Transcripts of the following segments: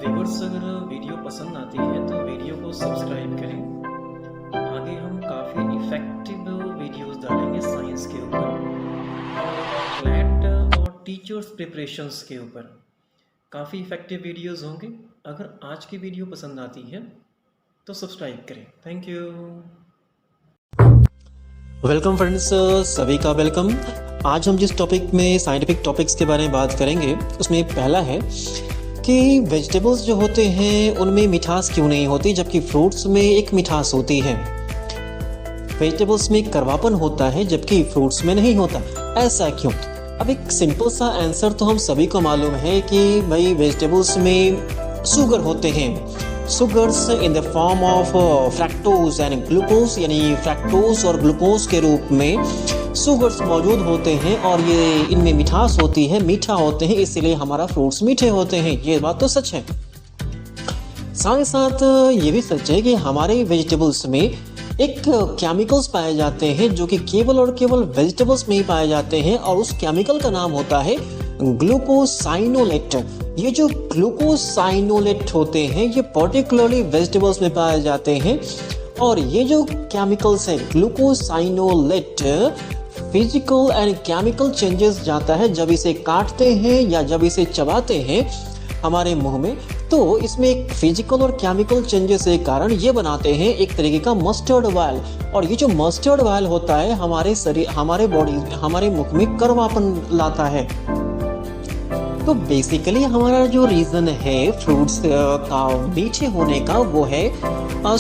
Viewers, अगर video पसंद आती है तो वीडियो को सब्सक्राइब करें। आगे हम काफ़ी इफ़ेक्टिव वीडियोस डालेंगे साइंस के ऊपर और क्लैट और टीचर्स प्रिपरेशंस के ऊपर। काफ़ी इफ़ेक्टिव वीडियोस होंगे। अगर आज की वीडियो पसंद आती है तो सब्सक्राइब करें। Thank you. वेलकम फ्रेंड्स, सभी का वेलकम। आज हम जिस टॉपिक में साइंटिफिक टॉपिक्स के बारे में बात करेंगे उसमें पहला है कि वेजिटेबल्स जो होते हैं उनमें मिठास क्यों नहीं होती जबकि फ्रूट्स में एक मिठास होती है। वेजिटेबल्स में कड़वापन होता है जबकि फ्रूट्स में नहीं होता, ऐसा क्यों? अब एक सिंपल सा आंसर तो हम सभी को मालूम है कि भाई वेजिटेबल्स में शुगर होते हैं, sugars in the form of fructose and glucose, यानी फ्रैक्टोज और ग्लूकोज के रूप में सुगर्स मौजूद होते हैं और ये इनमें मिठास होती है, मीठा होते हैं, इसीलिए हमारा फ्रूट्स मीठे होते हैं। ये बात तो सच है। साथ ही साथ ये भी सच है कि हमारे वेजिटेबल्स में एक केमिकल्स पाए जाते हैं जो कि केवल और केवल वेजिटेबल्स में ही पाए जाते हैं और उस केमिकल का नाम होता है ग्लूकोसाइनोलेट। ये जो ग्लूकोसाइनोलेट होते हैं ये पर्टिकुलरली वेजिटेबल्स में पाए जाते हैं और ये जो केमिकल्स है glucosinolate physical and chemical changes जाता है जब इसे काटते हैं या जब इसे चबाते हैं हमारे मुंह में, तो इसमें एक फिजिकल और केमिकल चेंजेस के कारण ये बनाते हैं एक तरीके का मस्टर्ड ऑयल। और ये जो मस्टर्ड ऑयल होता है हमारे शरीर, हमारे बॉडी, हमारे मुख में कड़वापन लाता है। तो बेसिकली हमारा जो रीज़न है फ्रूट्स का मीठे होने का वो है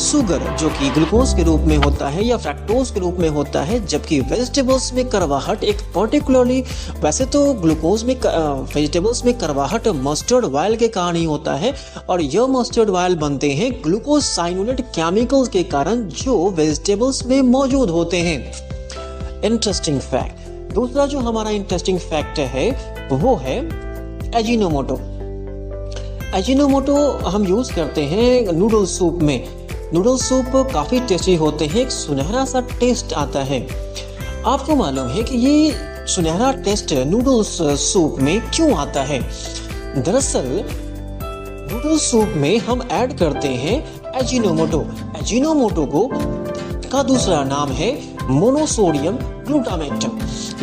शुगर, जो कि ग्लूकोज के रूप में होता है या फ्रैक्टोज के रूप में होता है, जबकि वेजिटेबल्स में कड़वाहट एक पर्टिकुलरली, वैसे तो ग्लूकोज में वेजिटेबल्स में कड़वाहट मस्टर्ड ऑयल के कारण ही होता है और यह मस्टर्ड ऑयल बनते हैं ग्लूकोसाइनोलेट केमिकल्स के कारण जो वेजिटेबल्स में मौजूद होते हैं। Interesting fact. दूसरा जो हमारा इंटरेस्टिंग फैक्ट है वो है एजिनोमोटो। एजिनोमोटो हम यूज़ करते हैं नूडल सूप में। नूडल सूप काफ़ी टेस्टी होते हैं, एक सुनहरा सा टेस्ट आता है। आपको मालूम है कि ये सुनहरा टेस्ट नूडल्स सूप में क्यों आता है? दरअसल नूडल सूप में हम ऐड करते हैं एजिनोमोटो। एजिनोमोटो का दूसरा नाम है मोनोसोडियम ग्लूटामेट,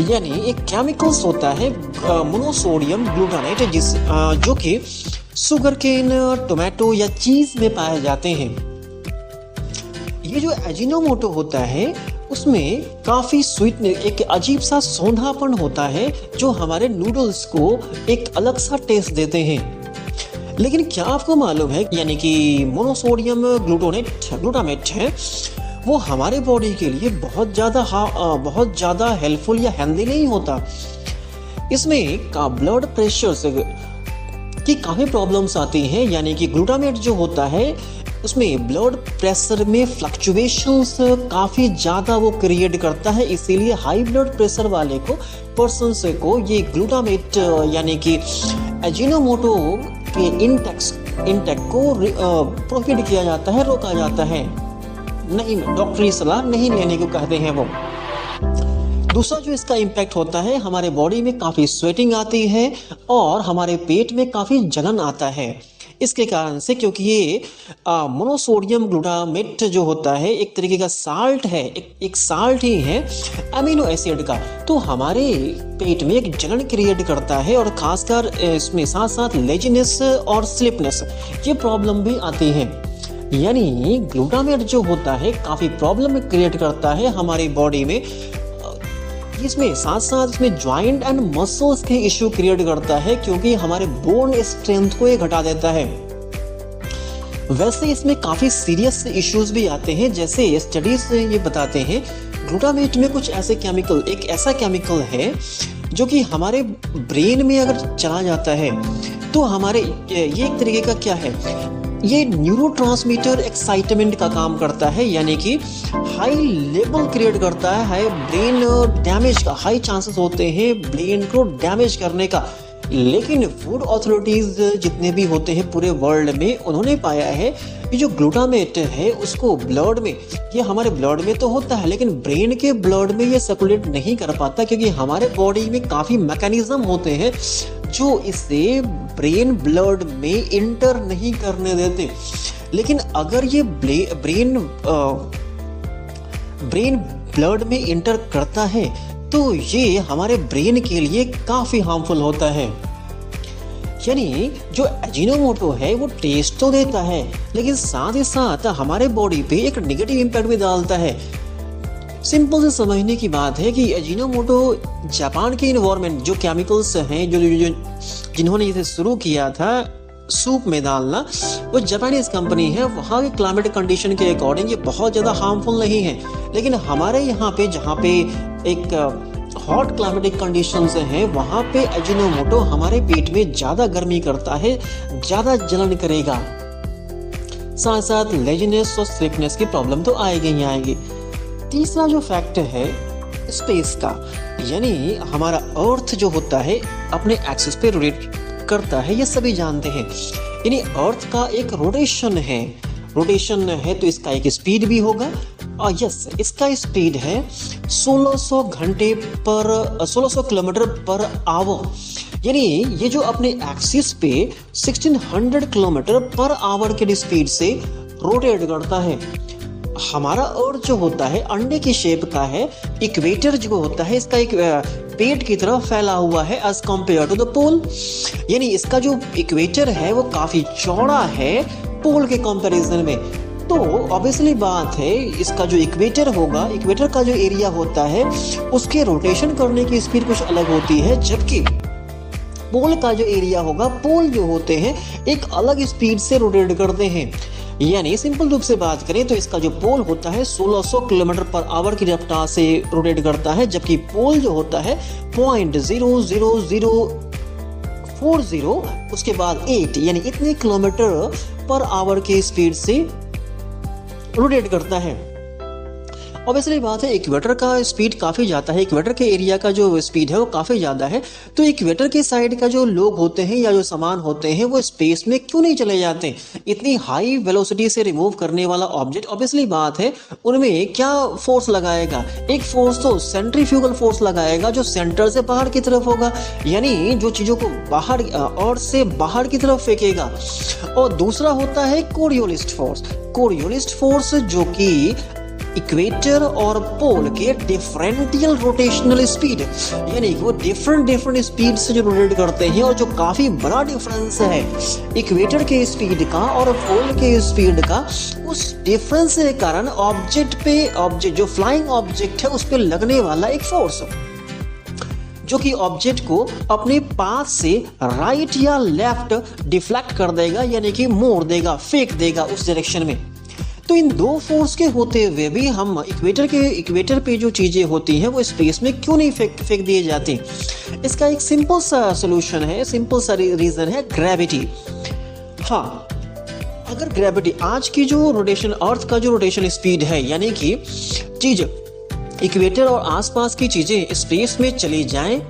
यानी एक केमिकल्स होता है मोनोसोडियम ग्लूटामेट जो कि शुगर केन, टोमेटो या चीज में पाए जाते हैं। ये जो एजिनोमोटो होता है उसमें काफी स्वीट, एक अजीब सा सौंधापन होता है जो हमारे नूडल्स को एक अलग सा टेस्ट देते हैं। लेकिन क्या आपको मालूम है, यानी कि मोनोसोडियम ग्लूटामेट है वो हमारे बॉडी के लिए बहुत ज़्यादा हेल्पफुल या हेल्दी नहीं होता। इसमें का ब्लड प्रेशर से की काफ़ी प्रॉब्लम्स आती हैं, यानी कि ग्लूटामेट जो होता है उसमें ब्लड प्रेशर में फ्लक्चुएशंस काफ़ी ज़्यादा वो क्रिएट करता है, इसीलिए हाई ब्लड प्रेशर वाले पर्सन्स को ये ग्लूटामेट यानी कि एजिनोमोटो के इंटेक को प्रोहिबिट किया जाता है, रोका जाता है, नहीं, डॉक्टरी सलाह नहीं लेने को कहते हैं वो। दूसरा जो इसका इम्पैक्ट होता है, हमारे बॉडी में काफ़ी स्वेटिंग आती है और हमारे पेट में काफ़ी जलन आता है इसके कारण से, क्योंकि ये मोनोसोडियम ग्लूटामेट जो होता है एक तरीके का साल्ट है, एक साल्ट ही है अमीनो एसिड का, तो हमारे पेट में एक जलन क्रिएट करता है और खासकर इसमें साथ साथ लेजीनेस और स्लिपनेस ये प्रॉब्लम भी आती है। यानी ग्लूटामेट जो होता है काफ़ी प्रॉब्लम क्रिएट करता है हमारी बॉडी में। इसमें साथ साथ इसमें जॉइंट एंड मसल्स के इश्यू क्रिएट करता है क्योंकि हमारे बोन स्ट्रेंथ को ये घटा देता है। वैसे इसमें काफ़ी सीरियस इश्यूज भी आते हैं, जैसे स्टडीज ये बताते हैं ग्लूटामेट में कुछ ऐसे केमिकल, एक ऐसा केमिकल है जो कि हमारे ब्रेन में अगर चला जाता है तो हमारे ये एक तरीके का क्या है, ये न्यूरोट्रांसमीटर एक्साइटमेंट का काम करता है, यानी कि हाई लेवल क्रिएट करता है, हाई ब्रेन डैमेज का हाई चांसेस होते हैं ब्रेन को डैमेज करने का। लेकिन फूड अथॉरिटीज जितने भी होते हैं पूरे वर्ल्ड में, उन्होंने पाया है कि जो ग्लूटामेट है उसको ब्लड में, ये हमारे ब्लड में तो होता है लेकिन ब्रेन के ब्लड में ये सर्कुलेट नहीं कर पाता, क्योंकि हमारे बॉडी में काफ़ी मैकेनिज्म होते हैं जो इसे ब्रेन ब्लड में इंटर नहीं करने देते। लेकिन अगर ये ब्रेन ब्लड में इंटर करता है तो ये हमारे ब्रेन के लिए काफ़ी हार्मफुल होता है। यानी जो अजीनोमोटो है वो टेस्ट तो देता है, लेकिन साथ ही साथ हमारे बॉडी पे एक नेगेटिव इम्पैक्ट भी डालता है। सिंपल से समझने की बात है कि अजीनोमोटो जापान के इन्वायरमेंट जो केमिकल्स हैं जो जिन्होंने इसे शुरू किया था सूप में डालना, वो जापानीज कंपनी है। वहाँ के क्लाइमेट कंडीशन के अकॉर्डिंग ये बहुत ज़्यादा हार्मफुल नहीं है। लेकिन हमारे यहाँ पे जहाँ पे एक हॉट क्लाइमेटिक कंडीशंस हैं, वहाँ पे अजीनोमोटो हमारे पेट में ज़्यादा गर्मी करता है, ज़्यादा जलन करेगा। साथ साथ लेजीनेस और स्लीपनेस की प्रॉब्लम तो आएगी ही आएगी। तीसरा जो फैक्टर है स्पेस का, यानी हमारा अर्थ जो होता है अपने एक्सिस पे रोटेट करता है, ये सभी जानते हैं। यानी अर्थ का एक रोटेशन है तो इसका एक स्पीड भी होगा। और यस, इसका स्पीड है 1600 किलोमीटर पर आवर। यानी ये जो अपने एक्सिस पे 1600 किलोमीटर पर आवर की स्पीड से रोटेट करता है। हमारा अर्थ जो होता है अंडे की शेप का है। इक्वेटर जो होता है इसका एक पेट की तरफ फैला हुआ है एज कम्पेयर टू द पोल। यानी इसका जो इक्वेटर है वो काफी चौड़ा है पोल के कंपैरिजन में। तो ऑब्वियसली बात है इसका जो इक्वेटर होगा, इक्वेटर का जो एरिया होता है उसके रोटेशन करने की स्पीड कुछ अलग होती है, जबकि पोल का जो एरिया होगा, पोल जो होते हैं एक अलग स्पीड से रोटेट करते हैं। यानी सिंपल रूप से बात करें तो इसका जो पोल होता है 1600 किलोमीटर पर आवर की रफ्तार से रोटेट करता है, जबकि पोल जो होता है 0.00040 उसके बाद 8 यानी इतने किलोमीटर पर आवर की स्पीड से रोटेट करता है। ऑब्वियसली बात है इक्वेटर का स्पीड काफ़ी ज़्यादा है, इक्वेटर के एरिया का जो स्पीड है वो काफ़ी ज़्यादा है। तो इक्वेटर के साइड का जो लोग होते हैं या जो सामान होते हैं वो स्पेस में क्यों नहीं चले जाते? इतनी हाई वेलोसिटी से रिमूव करने वाला ऑब्जेक्ट, ऑब्वियसली बात है उनमें क्या फोर्स लगाएगा? एक फोर्स तो सेंट्रीफ्यूगल फोर्स लगाएगा जो सेंटर से बाहर की तरफ होगा, यानी जो चीज़ों को बाहर और से बाहर की तरफ फेंकेगा। और दूसरा होता है कोरियोलिस्ट फोर्स जो कि इक्वेटर और पोल के डिफरेंशियल रोटेशनल स्पीड, यानी वो डिफरेंट स्पीड से जो रोटेट करते हैं, और जो काफी बड़ा डिफरेंस है इक्वेटर के स्पीड का और पोल के स्पीड का। उस डिफरेंस के कारण ऑब्जेक्ट जो फ्लाइंग ऑब्जेक्ट है उस पर लगने वाला एक फोर्स जो कि ऑब्जेक्ट को अपने पाथ से राइट या लेफ्ट डिफ्लेक्ट कर देगा, यानी कि मोड़ देगा, फेंक देगा उस डायरेक्शन में। तो इन दो फोर्स के होते हुए भी हम इक्वेटर पे जो चीज़ें होती हैं वो स्पेस में क्यों नहीं फेंक दिए जाती? इसका एक सिंपल सा सोल्यूशन है, सिंपल सा रीज़न है ग्रेविटी। हाँ, अगर ग्रेविटी आज की जो रोटेशन, अर्थ का जो रोटेशन स्पीड है, यानी कि चीज़ इक्वेटर और आसपास की चीज़ें स्पेस में चली जाएं,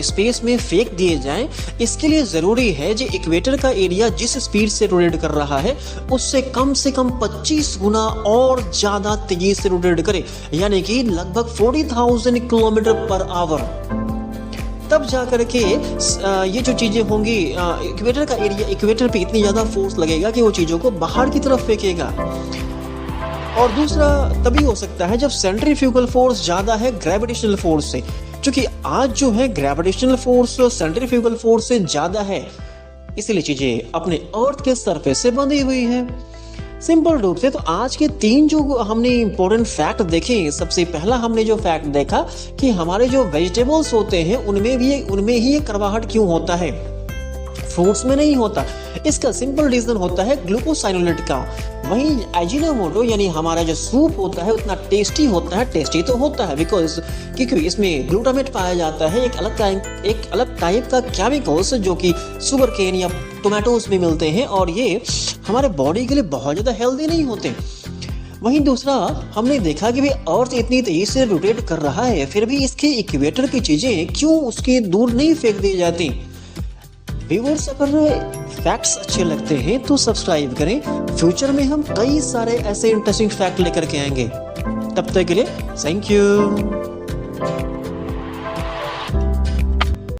स्पेस में फेंक दिए जाएं, इसके लिए ज़रूरी है जो इक्वेटर का एरिया जिस स्पीड से रोटेट कर रहा है उससे कम से कम 25 गुना और ज़्यादा तेजी से रोटेट करे, यानी कि लगभग 40,000 किलोमीटर पर आवर। तब जाकर के ये जो चीज़ें होंगी, इक्वेटर का एरिया, इक्वेटर पे इतनी ज़्यादा फोर्स लगेगा कि वो चीज़ों को बाहर की तरफ फेंकेगा। और दूसरा तभी हो सकता है जब सेंट्रीफ्यूगल फोर्स ज़्यादा है ग्रेविटेशनल फोर्स से, क्योंकि आज जो है ग्रेविटेशनल फोर्स सेंट्रीफ्यूगल फोर्स से ज़्यादा है, इसलिए चीज़ें अपने अर्थ के सरफेस से बंधी हुई हैं। सिंपल रूप से तो आज के 3 जो हमने इंपॉर्टेंट फैक्ट देखे, सबसे पहला हमने जो फैक्ट देखा कि हमारे जो वेजिटेबल्स होते हैं उनमें ही ये कर्वाहट क्यों होता है, फ्रूट्स में नहीं होता। इसका सिंपल रीजन होता है ग्लूकोसाइनोलेट का। वहीं एजिनोमोटो यानी हमारा जो सूप होता है उतना टेस्टी होता है, टेस्टी तो होता है क्योंकि इसमें ग्लूटामेट पाया जाता है, एक अलग टाइप का केमिकल्स जो कि शुगर केन या टोमेटोज में मिलते हैं, और ये हमारे बॉडी के लिए बहुत ज़्यादा हेल्दी नहीं होते। वहीं दूसरा हमने देखा कि भाई अर्थ इतनी तेजी से रोटेट कर रहा है, फिर भी इसके इक्वेटर की चीज़ें क्यों उसके दूर नहीं फेंक दी जाती। व्यूअर्स, अगर फैक्ट्स अच्छे लगते हैं तो सब्सक्राइब करें। फ्यूचर में हम कई सारे ऐसे इंटरेस्टिंग फैक्ट लेकर के आएंगे। तब तक के लिए थैंक यू।